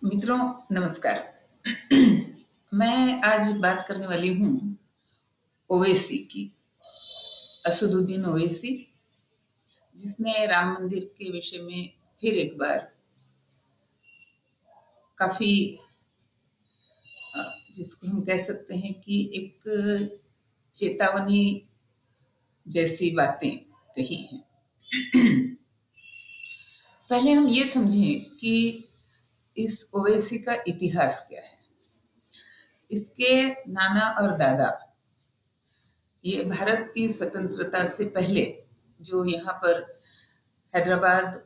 मित्रों, नमस्कार। मैं आज बात करने वाली हूँ ओवैसी की, असदुद्दीन ओवैसी, जिसने राम मंदिर के विषय में फिर एक बार काफी जिसको हम कह सकते हैं कि एक चेतावनी जैसी बातें कही हैं। पहले हम ये समझें कि इस ओवैसी का इतिहास क्या है। इसके नाना और दादा ये भारत की स्वतंत्रता से पहले जो यहाँ पर हैदराबाद,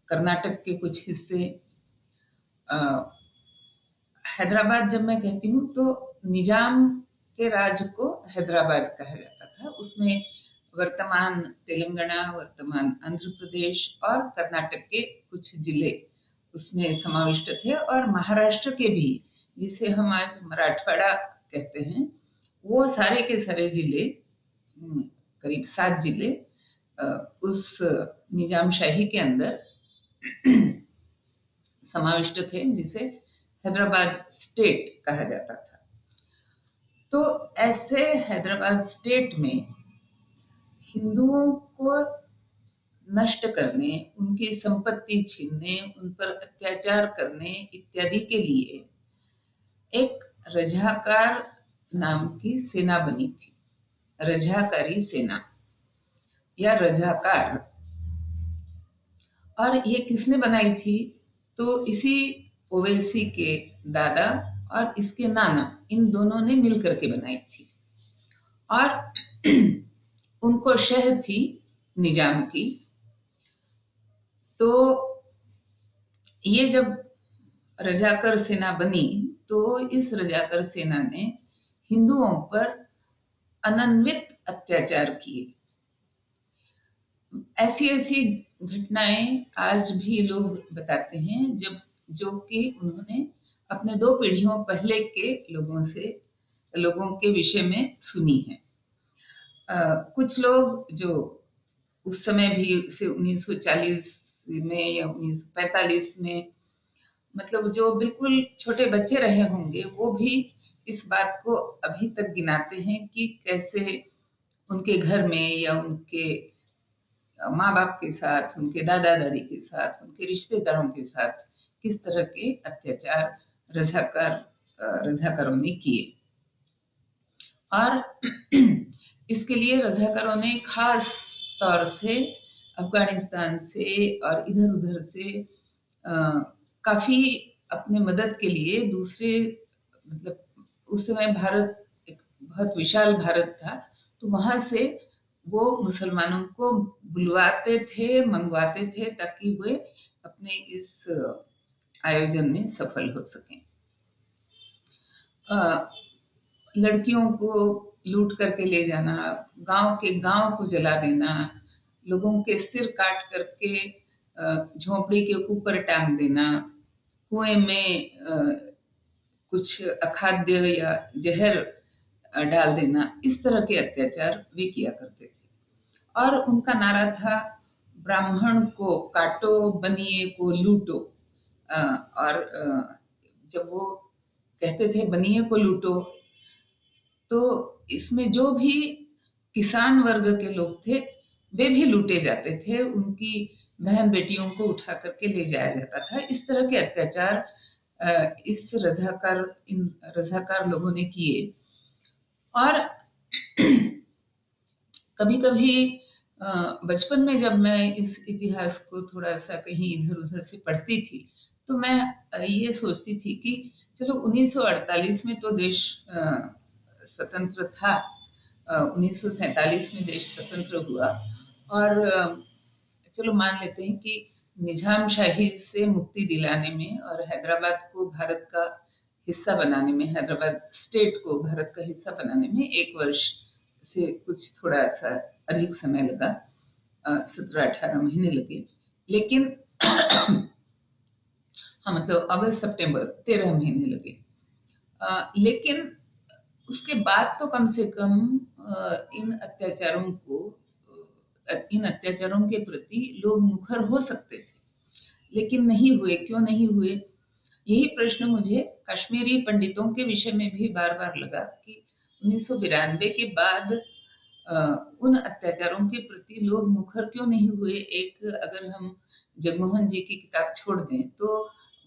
कर्नाटक के कुछ हिस्से, हैदराबाद जब मैं कहती हूँ तो निजाम के राज को हैदराबाद कहा जाता था। उसमें वर्तमान तेलंगाना, वर्तमान आंध्र प्रदेश और कर्नाटक के कुछ जिले उसमें समाविष्ट थे, और महाराष्ट्र के भी, जिसे हम आज मराठवाड़ा कहते हैं, वो सारे के सारे जिले, करीब 7 जिले उस निजामशाही के अंदर समाविष्ट थे, जिसे हैदराबाद स्टेट कहा जाता था। तो ऐसे हैदराबाद स्टेट में हिंदुओं को नष्ट करने, उनकी संपत्ति छीनने, उन पर अत्याचार करने इत्यादि के लिए एक रजाकार नाम की सेना बनी थी। रजाकारी सेना या रजाकार। और ये किसने बनाई थी? तो इसी ओवैसी के दादा और इसके नाना, इन दोनों ने मिलकर के बनाई थी। और उनको शह थी निजाम की। तो ये जब रजाकर सेना बनी तो इस रजाकर सेना ने हिंदुओं पर अनन्वित अत्याचार किए। ऐसी ऐसी घटनाएं आज भी लोग बताते हैं, जो कि उन्होंने अपने 2 पीढ़ियों पहले के लोगों के विषय में सुनी है। कुछ लोग जो उस समय भी से 1940 में या 1945 में, मतलब जो बिल्कुल छोटे बच्चे रहे होंगे, वो भी इस बात को अभी तक गिनाते हैं कि कैसे उनके घर में या उनके माँ बाप के साथ, उनके दादा दादी के साथ, उनके रिश्तेदारों के साथ किस तरह के अत्याचार रजाकारों ने किए। और इसके लिए रजाकारों ने खास तौर से अफगानिस्तान से और इधर उधर से काफी अपने मदद के लिए दूसरे, मतलब उस समय भारत एक बहुत विशाल भारत था, तो वहां से वो मुसलमानों को बुलवाते थे, मंगवाते थे, ताकि वे अपने इस आयोजन में सफल हो सकें। लड़कियों को लूट करके ले जाना, गांव के गांव को जला देना, लोगों के सिर काट करके झोंपड़ी के ऊपर टांग देना, कुएं में कुछ अखाद्य या जहर डाल देना, इस तरह के अत्याचार वे किया करते थे। और उनका नारा था, ब्राह्मण को काटो, बनिए को लूटो। और जब वो कहते थे बनिए को लूटो, तो इसमें जो भी किसान वर्ग के लोग थे वे भी लूटे जाते थे, उनकी बहन बेटियों को उठा करके ले जाया जाता था। इस तरह के अत्याचार इन रजाकार लोगों ने किए। और कभी कभी बचपन में जब मैं इस इतिहास को थोड़ा सा कहीं इधर उधर से पढ़ती थी, तो मैं ये सोचती थी कि चलो 1948 में तो देश स्वतंत्र था, 1947 में देश स्वतंत्र हुआ, और चलो मान लेते हैं कि निजामशाही से मुक्ति दिलाने में और हैदराबाद को भारत का हिस्सा बनाने में, हैदराबाद स्टेट को भारत का हिस्सा बनाने में 1 वर्ष से कुछ थोड़ा सा अधिक समय लगा, 17-18 महीने लगे। लेकिन हाँ, मतलब अगस्त सितंबर 13 महीने लगे। लेकिन उसके बाद तो कम से कम इन अत्याचारों के प्रति लोग मुखर हो सकते थे, लेकिन नहीं हुए। क्यों नहीं हुए? यही प्रश्न मुझे कश्मीरी पंडितों के विषय में भी बार बार लगा कि 1992 के बाद उन अत्याचारों के प्रति लोग मुखर क्यों नहीं हुए। एक अगर हम जगमोहन जी की किताब छोड़ दें तो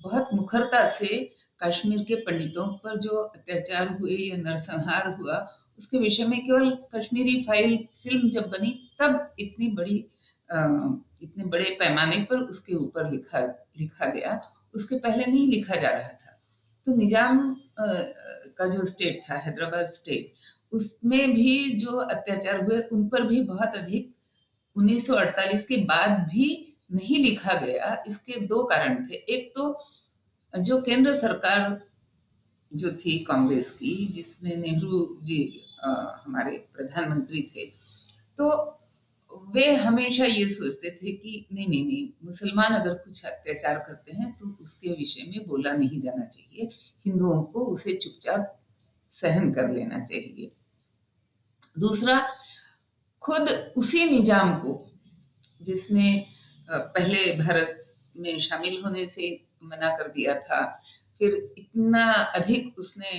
बहुत मुखरता से कश्मीर के पंडितों पर जो अत्याचार हुए या नरसंहार हुआ उसके विषय में केवल कश्मीरी फाइल फिल्म जब बनी तब इतने बड़े पैमाने पर उसके ऊपर लिखा गया। उसके पहले नहीं लिखा जा रहा था। तो निजाम का जो स्टेट था, हैदराबाद स्टेट, उसमें भी जो अत्याचार हुए उन पर भी बहुत अधिक 1948 के बाद भी नहीं लिखा गया। इसके दो कारण थे। एक तो जो केंद्र सरकार जो थी कांग्रेस की, जिसमें नेहरू जी हमारे प्रधानमंत्री थे, तो वे हमेशा ये सोचते थे कि नहीं नहीं नहीं, मुसलमान अगर कुछ अत्याचार करते हैं तो उसके विषय में बोला नहीं जाना चाहिए, हिंदुओं को उसे चुपचाप सहन कर लेना चाहिए। दूसरा, खुद उसी निजाम को जिसने पहले भारत में शामिल होने से मना कर दिया था, फिर इतना अधिक उसने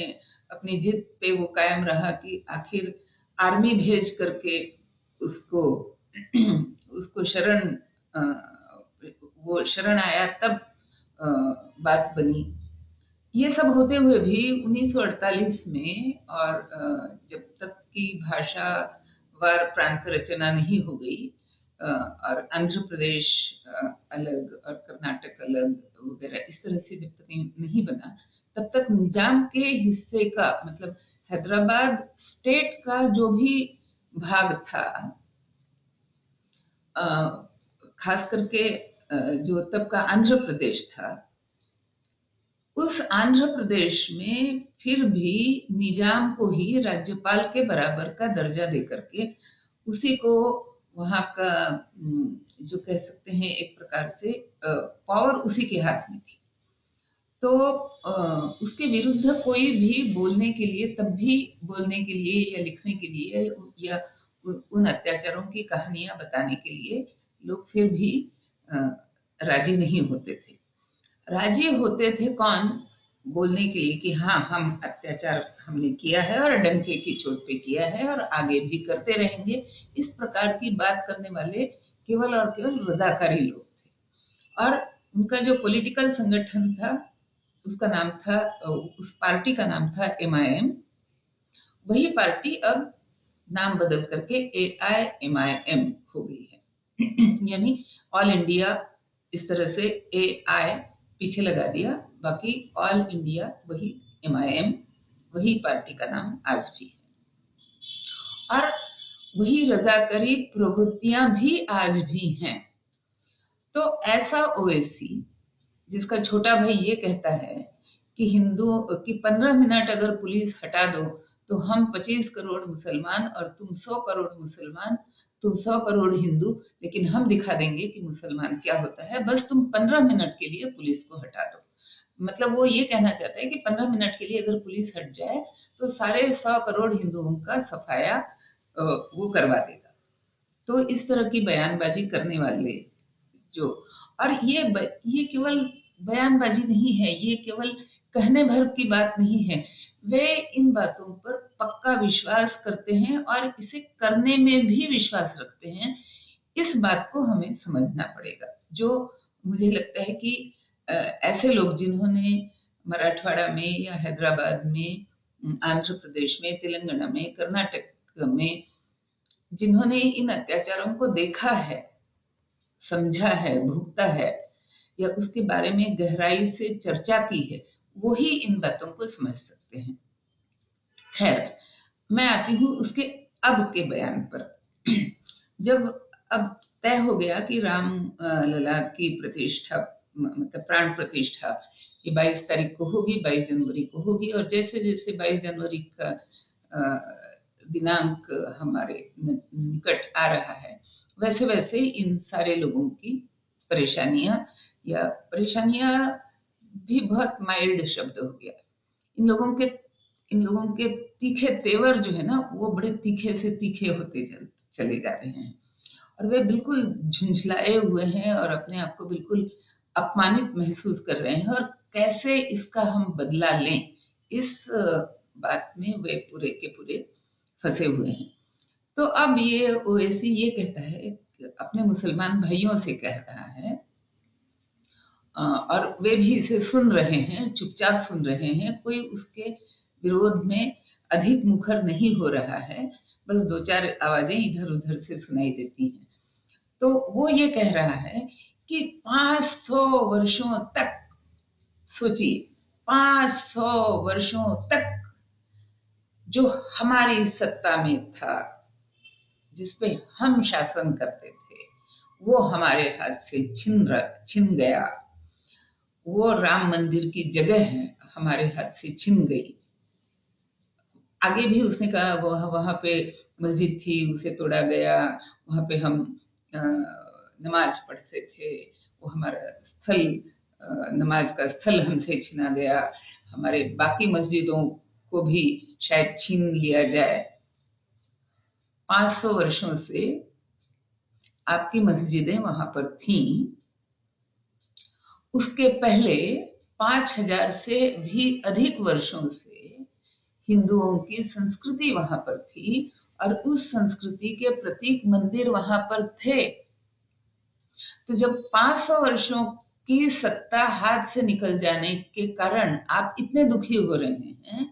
अपनी जिद पे वो कायम रहा कि आखिर आर्मी भेज करके उसको उसको वो शरण आया, तब बात बनी। ये सब होते हुए भी 1948 में और जब तक की भाषावार प्रांत रचना नहीं हो गई और आंध्र प्रदेश अलग और कर्नाटक अलग वगैरह, इस तरह से जब तक नहीं बना, तब तक निजाम के हिस्से का, मतलब हैदराबाद स्टेट का जो भी भाग था, खास करके जो तब का आंध्र प्रदेश था, उस आंध्र प्रदेश में फिर भी निजाम को ही राज्यपाल के बराबर का दर्जा देकर के उसी को वहां का जो कह सकते हैं एक प्रकार से पावर उसी के हाथ में थी। तो उसके विरुद्ध कोई भी बोलने के लिए, तब भी बोलने के लिए या लिखने के लिए या उन अत्याचारों की कहानियां बताने के लिए लोग फिर भी राजी नहीं होते थे। राजी होते थे कौन? बोलने के लिए कि हाँ, हम अत्याचार हमने किया है और डंके की चोट पे किया है और आगे भी करते रहेंगे। इस प्रकार की बात करने वाले केवल और केवल रजाकारी लोग थे। और उनका जो पॉलिटिकल संगठन था, उसका नाम था, उस पार्टी का नाम था MIM। वही पार्टी अब नाम बदल करके AIMIM हो गई है। यानी ऑल इंडिया, इस तरह से AI पीछे लगा दिया, बाकी ऑल इंडिया वही MIM, वही पार्टी का नाम आज भी है। और वही रजाकारी प्रवृत्तियां भी आज भी हैं। तो ऐसा ओवैसी जिसका छोटा भाई ये कहता है कि हिंदुओं की 15 मिनट अगर पुलिस हटा दो तो हम 25 करोड़ मुसलमान और तुम 100 करोड़ मुसलमान, तुम 100 करोड़ हिंदू, लेकिन हम दिखा देंगे कि मुसलमान क्या होता है, बस तुम 15 मिनट के लिए पुलिस को हटा दो। मतलब वो ये कहना चाहता है कि 15 मिनट के लिए अगर पुलिस हट जाए तो सारे 100 करोड़ हिंदुओं का सफाया वो करवा देगा। तो इस तरह की बयानबाजी करने वाले जो, और ये केवल बयानबाजी नहीं है, ये केवल कहने भर की बात नहीं है, वे इन बातों पर पक्का विश्वास करते हैं और इसे करने में भी विश्वास रखते हैं। इस बात को हमें समझना पड़ेगा। जो मुझे लगता है कि ऐसे लोग जिन्होंने मराठवाड़ा में या हैदराबाद में, आंध्र प्रदेश में, तेलंगाना में, कर्नाटक में, जिन्होंने इन अत्याचारों को देखा है, समझा है, भुगता है या उसके बारे में गहराई से चर्चा की है, वो ही इन बातों को समझ सकते हैं। खैर, मैं आती हूँ उसके अब के बयान पर। जब अब तय हो गया कि राम लला की प्रतिष्ठा, मतलब प्राण प्रतिष्ठा, ये 22 तारीख को होगी, 22 जनवरी को होगी, और जैसे जैसे 22 जनवरी का दिनांक हमारे निकट आ रहा है, वैसे वैसे इन सारे लोगों की परेशानियां, या परेशानियां भी बहुत माइल्ड शब्द हो गया, इन लोगों के तीखे तेवर जो है ना, वो बड़े तीखे से तीखे होते चले जा रहे हैं और वे बिल्कुल झुंझलाए हुए हैं और अपने आप को बिल्कुल अपमानित महसूस कर रहे हैं और कैसे इसका हम बदला लें, इस बात में वे पूरे के पूरे फंसे हुए हैं। तो अब ये ओवैसी ये कहता है, अपने मुसलमान भाइयों से कह रहा है, और वे भी इसे सुन रहे हैं, चुपचाप सुन रहे हैं, कोई उसके विरोध में अधिक मुखर नहीं हो रहा है, बस दो चार आवाजें इधर उधर से सुनाई देती हैं। तो वो ये कह रहा है कि 500 वर्षों तक, सोचिए, 500 वर्षों तक जो हमारी सत्ता में था, जिसपे हम शासन करते थे, वो हमारे हाथ से छिन गया। वो राम मंदिर की जगह है, हमारे हाथ से छिन गई। आगे भी उसने कहा वहां पे मस्जिद थी, उसे तोड़ा गया, वहां पे हम नमाज पढ़ते थे, वो हमारा स्थल, नमाज का स्थल हमसे छीना गया, हमारे बाकी मस्जिदों को भी शायद छीन लिया जाए। 500 वर्षों से आपकी मस्जिदें वहां पर थीं। उसके पहले 5000 से भी अधिक वर्षों से हिंदुओं की संस्कृति वहां पर थी, और उस संस्कृति के प्रतीक मंदिर वहां पर थे। तो जब 500 वर्षों की सत्ता हाथ से निकल जाने के कारण आप इतने दुखी हो रहे हैं,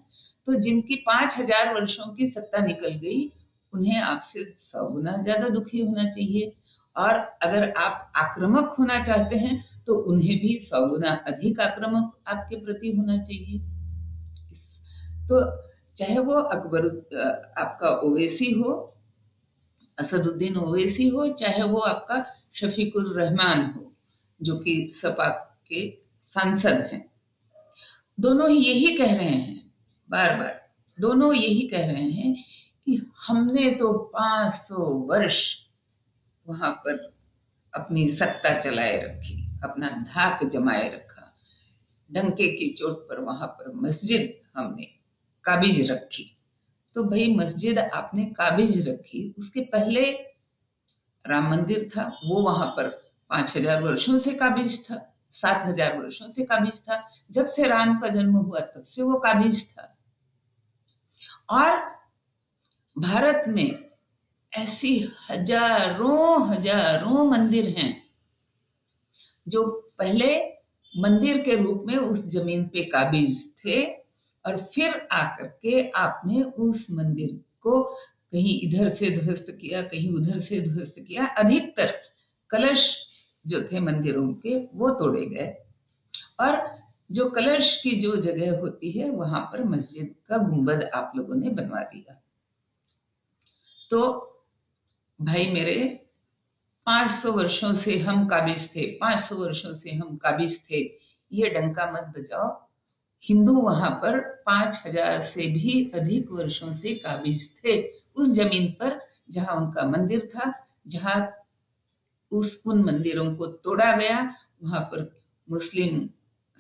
तो जिनकी 5000 वर्षों की सत्ता निकल गई, उन्हें आपसे 100 गुना ज्यादा दुखी होना चाहिए। और अगर आप आक्रामक होना चाहते हैं तो उन्हें भी 100 गुना अधिक आक्रामक आपके प्रति होना चाहिए। तो चाहे वो अकबर, आपका ओवैसी हो, असदुद्दीन ओवैसी हो, चाहे वो आपका शफीकुर रहमान हो, जो कि सपा के सांसद हैं, दोनों ही यही कह रहे हैं, बार बार दोनों यही कह रहे हैं कि हमने तो 500 वर्ष वहां पर अपनी सत्ता चलाए रखी, अपना धाक जमाए रखा, डंके की चोट पर वहां पर मस्जिद हमने काबिज रखी। तो भाई, मस्जिद आपने काबिज रखी, उसके पहले राम मंदिर था, वो वहां पर 5000 वर्षों से काबिज था, 7000 वर्षों से काबिज था, जब से राम का जन्म हुआ तब से वो काबिज था। और भारत में ऐसी हजारों हजारों मंदिर हैं जो पहले मंदिर के रूप में उस जमीन पे काबिज थे, और फिर आकर के आपने उस मंदिर को कहीं इधर से ध्वस्त किया, कहीं उधर से ध्वस्त किया। अधिकतर कलश जो थे मंदिरों के, वो तोड़े गए, और जो कलश की जो जगह होती है, वहां पर मस्जिद का गुंबद आप लोगों ने बनवा दिया। तो भाई मेरे, 500 वर्षों से हम काबिज थे, 500 वर्षों से हम काबिज थे, ये डंका मत बजाओ। हिंदू वहां पर 5000 से भी अधिक वर्षों से काबिज थे, उस जमीन पर जहां उनका मंदिर था, जहां उन मंदिरों को तोड़ा गया, वहां पर मुस्लिम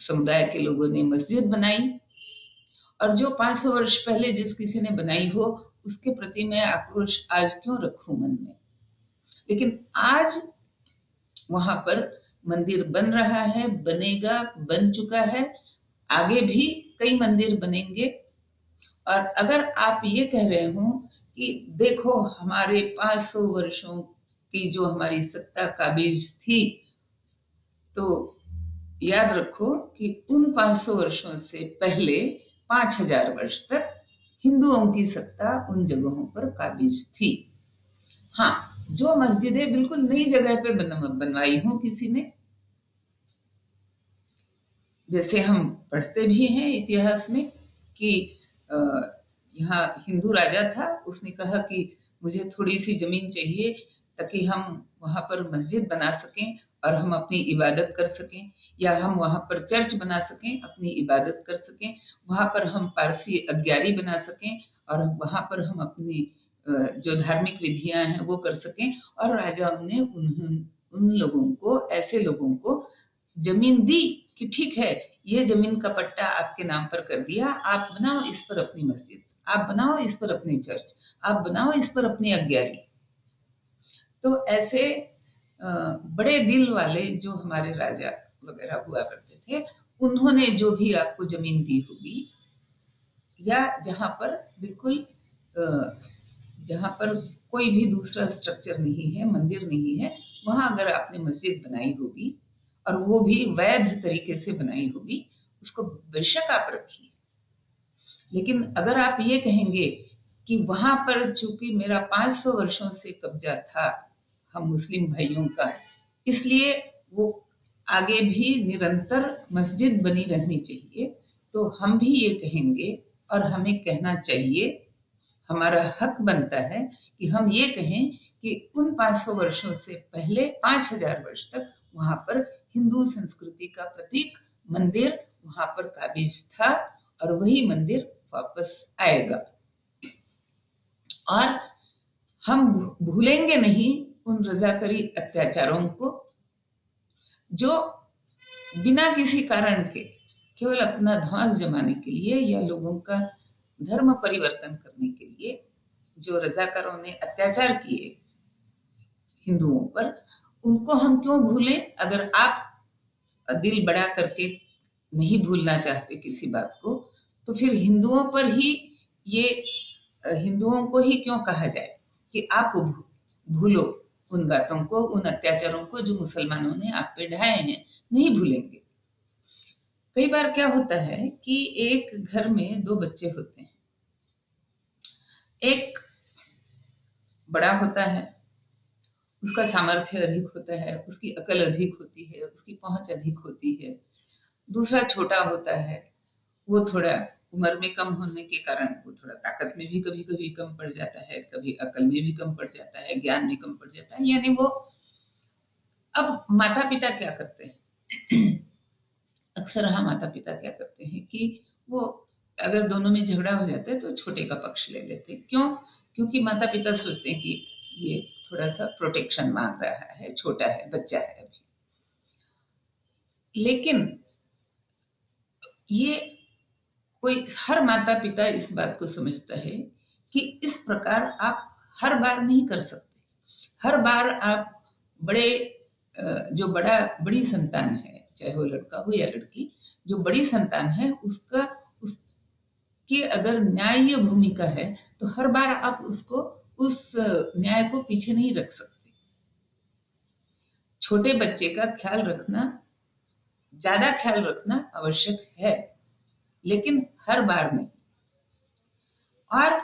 समुदाय के लोगों ने मस्जिद बनाई। और जो 500 वर्ष पहले जिस किसी ने बनाई हो, उसके प्रति मैं आक्रोश आज क्यों रखूं मन में। लेकिन आज वहां पर मंदिर बन रहा है, बनेगा, बन चुका है, आगे भी कई मंदिर बनेंगे। और अगर आप ये कह रहे हो कि देखो हमारे 500 वर्षों की जो हमारी सत्ता काबिज थी, तो याद रखो कि उन 500 वर्षों से पहले 5000 वर्ष तक हिंदुओं की सत्ता उन जगहों पर काबिज थी। हाँ, जो मस्जिदें बिल्कुल नई जगह पे बनवाई हो किसी ने, जैसे हम पढ़ते भी हैं इतिहास में कि यहाँ हिंदू राजा था, उसने कहा कि मुझे थोड़ी सी जमीन चाहिए ताकि हम वहां पर मस्जिद बना सकें और हम अपनी इबादत कर सकें, या हम वहां पर चर्च बना सकें, अपनी इबादत कर सकें, वहां पर हम पारसी अग्यारी बना सकें, और वहां पर हम अपनी जो धार्मिक विधियां हैं वो कर सकें। और राजाओं ने उन लोगों को, ऐसे लोगों को जमीन दी कि ठीक है, ये जमीन का पट्टा आपके नाम पर कर दिया, आप बनाओ इस पर अपनी मस्जिद, आप बनाओ इस पर अपनी चर्च, आप बनाओ इस पर अपनी अग्यारी। तो ऐसे बड़े दिल वाले जो हमारे राजा वगैरह हुआ करते थे, उन्होंने जो भी आपको जमीन दी होगी, या जहां पर बिल्कुल जहां पर कोई भी दूसरा स्ट्रक्चर नहीं है, मंदिर नहीं है, वहां अगर आपने मस्जिद बनाई होगी और वो भी वैध तरीके से बनाई होगी, उसको बेशक आप रखिए। लेकिन अगर आप ये कहेंगे कि वहां पर चूंकि मेरा 500 वर्षों से कब्जा था हम मुस्लिम भाइयों का, इसलिए वो आगे भी निरंतर मस्जिद बनी रहनी चाहिए, तो हम भी ये कहेंगे और हमें कहना चाहिए, हमारा हक बनता है कि हम ये कहें कि उन 500 वर्षों से पहले 5000 वर्ष तक वहां पर हिंदू संस्कृति का प्रतीक मंदिर वहां पर काबिज था और वही मंदिर वापस आएगा। और हम भूलेंगे नहीं उन रजाकरी अत्याचारों को, जो बिना किसी कारण के केवल अपना ध्वंस जमाने के लिए या लोगों का धर्म परिवर्तन करने के लिए जो रजाकारों ने अत्याचार किए हिंदुओं पर, उनको हम क्यों भूलें। अगर आप दिल बड़ा करके नहीं भूलना चाहते किसी बात को, तो फिर हिंदुओं पर ही ये हिंदुओं को ही क्यों कहा जाए कि आप भूलो उन बातों को, उन अत्याचारों को जो मुसलमानों ने आप पे ढाए हैं, नहीं भूलेंगे। कई बार क्या होता है कि एक घर में दो बच्चे होते हैं, एक बड़ा होता है, उसका सामर्थ्य अधिक होता है, उसकी अकल अधिक होती है, उसकी पहुंच अधिक होती है। दूसरा छोटा होता है, वो थोड़ा उम्र में कम होने के कारण वो थोड़ा ताकत में भी कभी कभी कम पड़ जाता है, कभी अकल में भी कम पड़ जाता है, ज्ञान में कम पड़ जाता है। यानी वो, अब माता पिता क्या करते हैं अक्सर हम माता पिता क्या करते हैं कि वो अगर दोनों में झगड़ा हो जाता है तो छोटे का पक्ष ले लेते हैं। क्यों? क्योंकि माता पिता सोचते हैं कि ये थोड़ा सा प्रोटेक्शन मांग रहा है, छोटा है, बच्चा है अभी। लेकिन ये कोई हर माता पिता इस बात को समझता है कि इस प्रकार आप हर बार नहीं कर सकते। हर बार आप बड़े जो बड़ी संतान है, चाहे वो लड़का हो या लड़की, जो बड़ी संतान है उसकी अगर न्यायीय भूमिका है, तो हर बार आप उसको उस न्याय को पीछे नहीं रख सकते। छोटे बच्चे का ख्याल रखना, ज्यादा ख्याल रखना आवश्यक है, लेकिन हर बार नहीं। और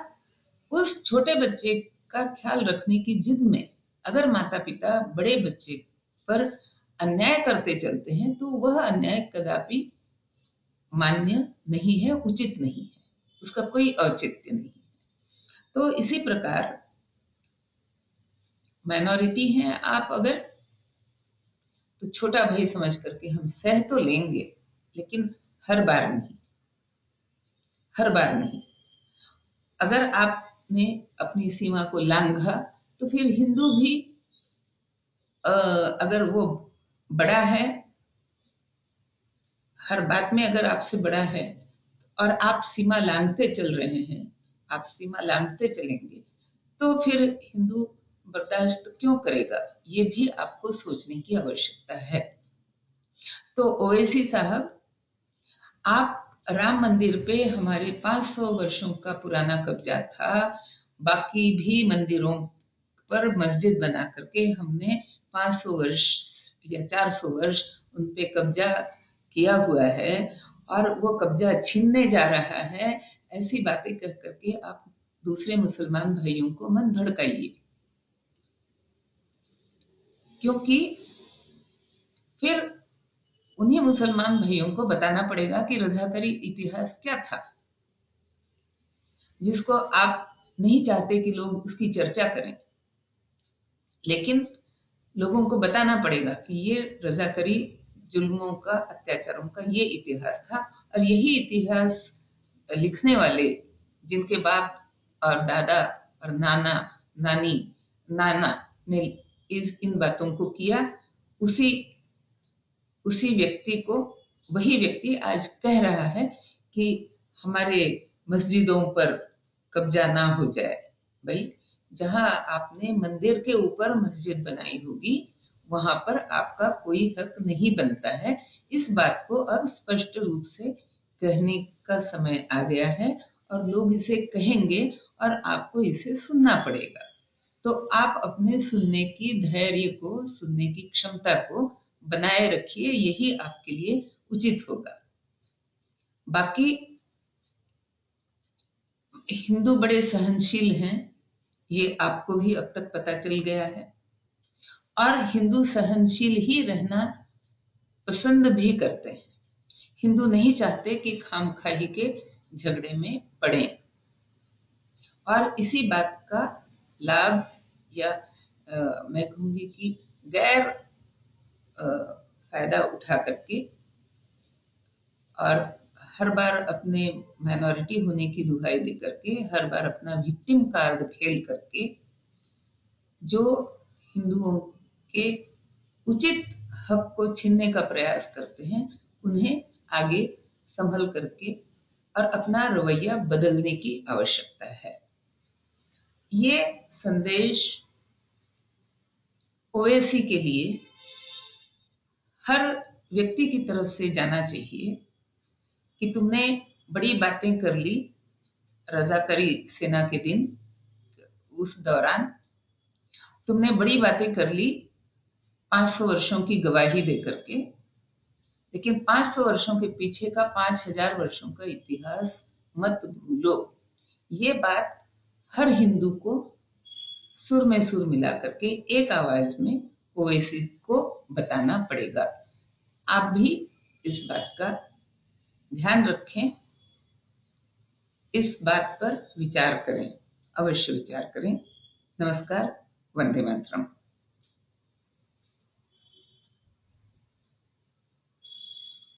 उस छोटे बच्चे का ख्याल रखने की जिद में अगर माता पिता बड़े बच्चे पर अन्याय करते चलते हैं, तो वह अन्याय कदापि मान्य नहीं है, उचित नहीं है, उसका कोई औचित्य नहीं है। तो इसी प्रकार माइनॉरिटी हैं आप अगर, तो छोटा भाई समझ करके हम सह तो लेंगे, लेकिन हर बार नहीं, हर बार नहीं। अगर आपने अपनी सीमा को लांघा, तो फिर हिंदू भी अगर वो बड़ा है, हर बात में अगर आपसे बड़ा है और आप सीमा लांघते चल रहे हैं, आप सीमा लांघते चलेंगे, तो फिर हिंदू बर्दाश्त क्यों करेगा? ये भी आपको सोचने की आवश्यकता है। तो ओवैसी साहब, आप राम मंदिर पे हमारे 500 वर्षों का पुराना कब्जा था, बाकी भी मंदिरों पर मस्जिद बना करके हमने 500 वर्ष या 400 वर्ष उन पे कब्जा किया हुआ है और वो कब्जा छीनने जा रहा है। ऐसी बातें कह करके आप दूसरे मुसलमान भाइयों को मत भड़काइए, क्योंकि फिर उन्हीं मुसलमान भाइयों को बताना पड़ेगा कि रजाकरी इतिहास क्या था, जिसको आप नहीं चाहते कि लोग उसकी चर्चा करें। लेकिन लोगों को बताना पड़ेगा कि ये रजाकरी जुल्मों का, अत्याचारों का ये इतिहास था, और यही इतिहास लिखने वाले, जिनके बाप और दादा और नाना नानी नाना ने इन बातों को किया, उसी व्यक्ति को, वही व्यक्ति आज कह रहा है कि हमारे मस्जिदों पर कब्जा ना हो जाए। भाई, जहां आपने मंदिर के ऊपर मस्जिद बनाई होगी, वहां पर आपका कोई हक नहीं बनता है इस बात को अब स्पष्ट रूप से कहने का समय आ गया है और लोग इसे कहेंगे और आपको इसे सुनना पड़ेगा। तो आप अपने सुनने की धैर्य को, सुनने की क्षमता को बनाए रखिए, यही आपके लिए उचित होगा। बाकी हिंदू बड़े सहनशील हैं, ये आपको भी अब तक पता चल गया है, और हिंदू सहनशील ही रहना पसंद भी करते हैं। हिंदू नहीं चाहते कि खामखाही के झगड़े में पड़े, और इसी बात का लाभ या मैं कहूंगी कि गैर फायदा उठा करके और हर बार अपने माइनॉरिटी होने की दुहाई दे करके, हर बार अपना विक्टिम कार्ड खेल करके जो हिंदुओं के उचित हक को छीनने का प्रयास करते हैं, उन्हें आगे संभल करके और अपना रवैया बदलने की आवश्यकता है। ये संदेश ओवैसी के लिए हर व्यक्ति की तरफ से जाना चाहिए कि तुमने बड़ी बातें कर ली रजाकारी सेना के दिन, उस दौरान तुमने बड़ी बातें कर ली 500 वर्षों की गवाही दे करके, लेकिन 500 वर्षों के पीछे का 5000 वर्षों का इतिहास मत भूलो। ये बात हर हिंदू को सुर में सुर मिला करके एक आवाज में ओवैसी को बताना पड़ेगा। आप भी इस बात का ध्यान रखें, इस बात पर विचार करें, अवश्य विचार करें। नमस्कार, वंदे मातरम।